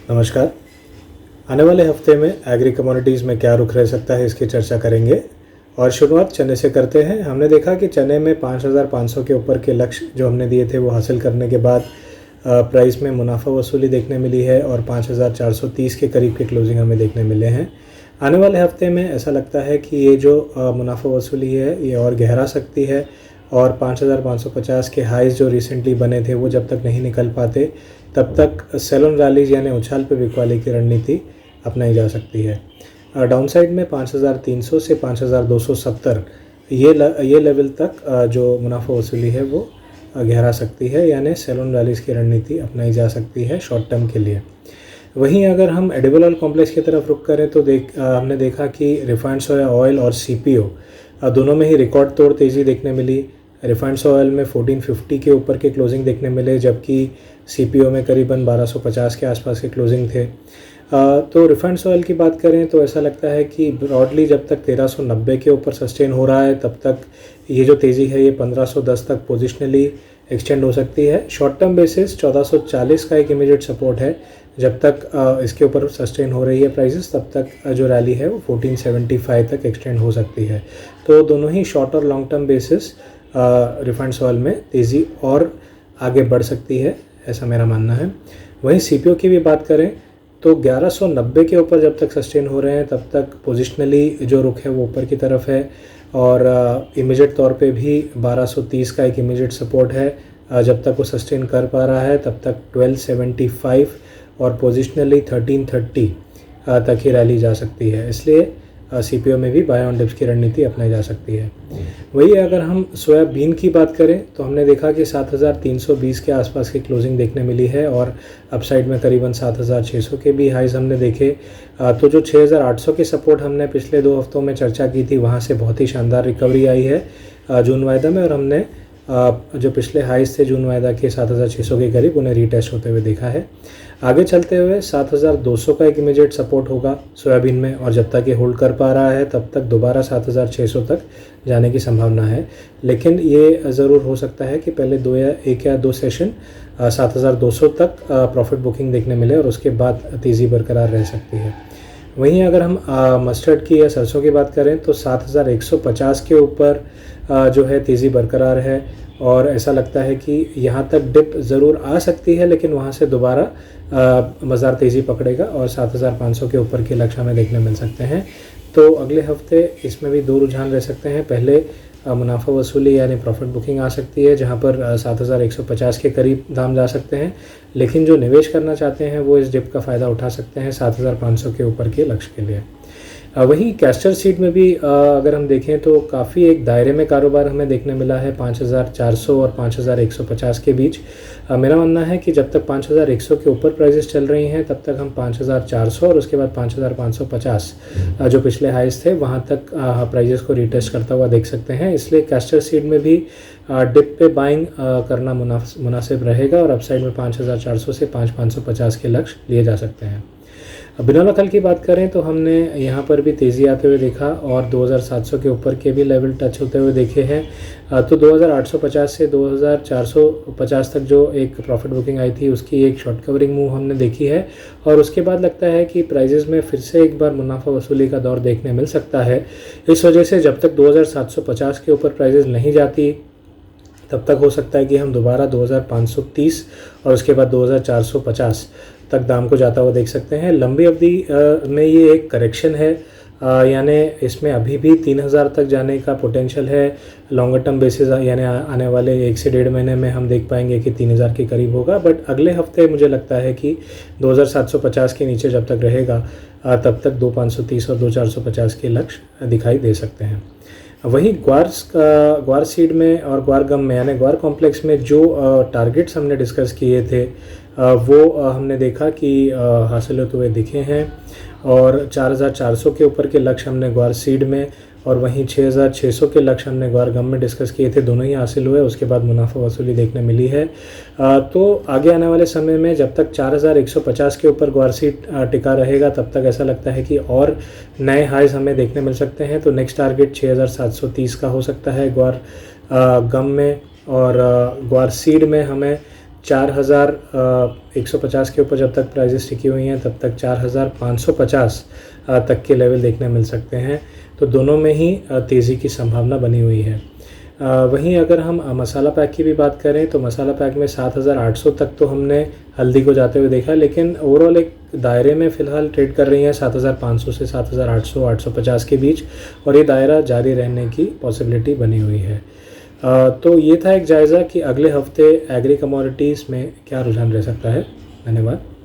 नमस्कार। आने वाले हफ्ते में एग्री कमोडिटीज़ में क्या रुख रह सकता है, इसकी चर्चा करेंगे और शुरुआत चने से करते हैं। हमने देखा कि चने में 5,500 के ऊपर के लक्ष्य जो हमने दिए थे वो हासिल करने के बाद प्राइस में मुनाफा वसूली देखने मिली है और 5,430 के करीब के क्लोजिंग हमें देखने मिले हैं। आने वाले हफ्ते में ऐसा लगता है कि ये जो मुनाफा वसूली है ये और गहरा सकती है और 5,550 के हाइज़ जो रिसेंटली बने थे वो जब तक नहीं निकल पाते तब तक सेल ऑन रैलीज यानी उछाल पे बिकवाली की रणनीति अपनाई जा सकती है। डाउन साइड में 5,300 से 5,270 ये लेवल तक जो मुनाफा वसूली है वो गहरा सकती है, यानी सेल ऑन रैलीज की रणनीति अपनाई जा सकती है शॉर्ट टर्म के लिए। वहीं अगर हम एडिबल ऑयल कॉम्प्लेक्स की तरफ रुख करें तो हमने देखा कि रिफाइंड सोया ऑयल और सीपीओ दोनों में ही रिकॉर्ड तोड़ तेज़ी देखने मिली। रिफाइंड ऑयल में 1450 के ऊपर के क्लोजिंग देखने मिले, जबकि सीपीओ में करीबन 1250 के आसपास के क्लोजिंग थे। तो रिफाइंड ऑयल की बात करें तो ऐसा लगता है कि ब्रॉडली जब तक 1390 के ऊपर सस्टेन हो रहा है तब तक ये जो तेज़ी है ये 1510 तक पोजिशनली एक्सटेंड हो सकती है। शॉर्ट टर्म बेसिस 1440 का एक इमीडिएट सपोर्ट है। जब तक इसके ऊपर सस्टेन हो रही है प्राइसेस तब तक जो रैली है वो 1475 तक एक्सटेंड हो सकती है। तो दोनों ही शॉर्ट और long term basis refined oil में तेज़ी और आगे बढ़ सकती है, ऐसा मेरा मानना है। वहीं सीपीओ की भी बात करें तो 1190 के ऊपर जब तक सस्टेन हो रहे हैं तब तक पोजिशनली जो रुख है वो ऊपर की तरफ है और इमीडिएट तौर पे भी 1230 का एक इमीडिएट सपोर्ट है। जब तक वो सस्टेन कर पा रहा है तब तक 1275 और पोजिशनली 1330 तक ही रैली जा सकती है, इसलिए सीपीओ में भी बाय ऑन डिप्स की रणनीति अपनाई जा सकती है। वही अगर हम सोयाबीन की बात करें तो हमने देखा कि 7,320 के आसपास की क्लोजिंग देखने मिली है और अपसाइड में करीबन 7,600 के भी हाइज हमने देखे। तो जो 6,800 के सपोर्ट हमने पिछले 2 हफ्तों में चर्चा की थी वहाँ से बहुत ही शानदार रिकवरी आई है जून वायदा में, और हमने जो पिछले हाइज थे जून वायदा के 7,600 के करीब उन्हें रीटेस्ट होते हुए देखा है। आगे चलते हुए 7,200 का एक इमीडिएट सपोर्ट होगा सोयाबीन में और जब तक ये होल्ड कर पा रहा है तब तक दोबारा 7,600 तक जाने की संभावना है। लेकिन ये ज़रूर हो सकता है कि पहले 1 या 2 सेशन 7,200 तक प्रॉफिट बुकिंग देखने मिले और उसके बाद तेज़ी बरकरार रह सकती है। वहीं अगर हम मस्टर्ड की या सरसों की बात करें तो 7,150 के ऊपर जो है तेज़ी बरकरार है और ऐसा लगता है कि यहाँ तक डिप ज़रूर आ सकती है लेकिन वहाँ से दोबारा बाज़ार तेज़ी पकड़ेगा और 7,500 के ऊपर के लक्ष्य हमें देखने मिल सकते हैं। तो अगले हफ्ते इसमें भी 2 रुझान रह सकते हैं। पहले मुनाफा वसूली यानी प्रॉफिट बुकिंग आ सकती है जहाँ पर 7,150 के करीब दाम जा सकते हैं, लेकिन जो निवेश करना चाहते हैं वो इस डिप का फ़ायदा उठा सकते हैं 7,500 के ऊपर के लक्ष्य के लिए। वहीं कैस्टर सीड में भी अगर हम देखें तो काफ़ी एक दायरे में कारोबार हमें देखने मिला है 5,400 और 5,150 के बीच। मेरा मानना है कि जब तक 5,100 के ऊपर प्राइसेस चल रही हैं तब तक हम 5,400 और उसके बाद 5,550 जो पिछले हाइज थे वहां तक प्राइसेस को रिटेस्ट करता हुआ देख सकते हैं। इसलिए कैस्टर सीड में भी डिप पे बाइंग करना मुनासिब रहेगा और अपसाइड में 5,400 से 5,550 के लक्ष्य लिए जा सकते हैं। बिनौला कल की बात करें तो हमने यहाँ पर भी तेज़ी आते हुए देखा और 2,700 के ऊपर के भी लेवल टच होते हुए देखे हैं। तो 2,850 से 2,450 तक जो एक प्रॉफिट बुकिंग आई थी उसकी एक शॉर्ट कवरिंग मूव हमने देखी है और उसके बाद लगता है कि प्राइजेस में फिर से एक बार मुनाफा वसूली का दौर देखने मिल सकता है। इस वजह से जब तक 2,750 के ऊपर प्राइजेस नहीं जाती तब तक हो सकता है कि हम दोबारा 2,530 और उसके बाद 2,450 तक दाम को जाता हुआ देख सकते हैं। लंबी अवधि में ये एक करेक्शन है, यानी इसमें अभी भी 3,000 तक जाने का पोटेंशियल है। लॉन्गर टर्म बेसिस यानी आने वाले 1 से 1.5 महीने में हम देख पाएंगे कि 3,000 के करीब होगा, बट अगले हफ्ते मुझे लगता है कि 2,750 के नीचे जब तक रहेगा तब तक 2,530 और 2,450 के लक्ष्य दिखाई दे सकते हैं। वहीं ग्वार सीड में और ग्वार गम में यानी ग्वार कॉम्प्लेक्स में जो टारगेट्स हमने डिस्कस किए थे वो हमने देखा कि हासिल होते हुए दिखे हैं और 4,400 के ऊपर के लक्ष्य हमने ग्वार सीड में और वहीं 6,600 के लक्ष्य हमने ग्वार गम में डिस्कस किए थे, दोनों ही हासिल हुए। उसके बाद मुनाफा वसूली देखने मिली है। तो आगे आने वाले समय में जब तक 4,150 के ऊपर ग्वार सीड टिका रहेगा तब तक ऐसा लगता है कि और नए हाइज हमें देखने मिल सकते हैं। तो नेक्स्ट टारगेट 6,730 का हो सकता है ग्वार गम में और ग्वार सीड में हमें 4,150 के ऊपर जब तक प्राइजेस टिकी हुई हैं तब तक 4,550 तक के लेवल देखने मिल सकते हैं। तो दोनों में ही तेज़ी की संभावना बनी हुई है। वहीं अगर हम मसाला पैक की भी बात करें तो मसाला पैक में 7,800 तक तो हमने हल्दी को जाते हुए देखा, लेकिन ओवरऑल एक दायरे में फ़िलहाल ट्रेड कर रही हैं 7,500 से 7,800 850 के बीच, और ये दायरा जारी रहने की पॉसिबिलिटी बनी हुई है। तो ये था एक जायज़ा कि अगले हफ्ते एग्री कमोडिटीज़ में क्या रुझान रह सकता है। धन्यवाद।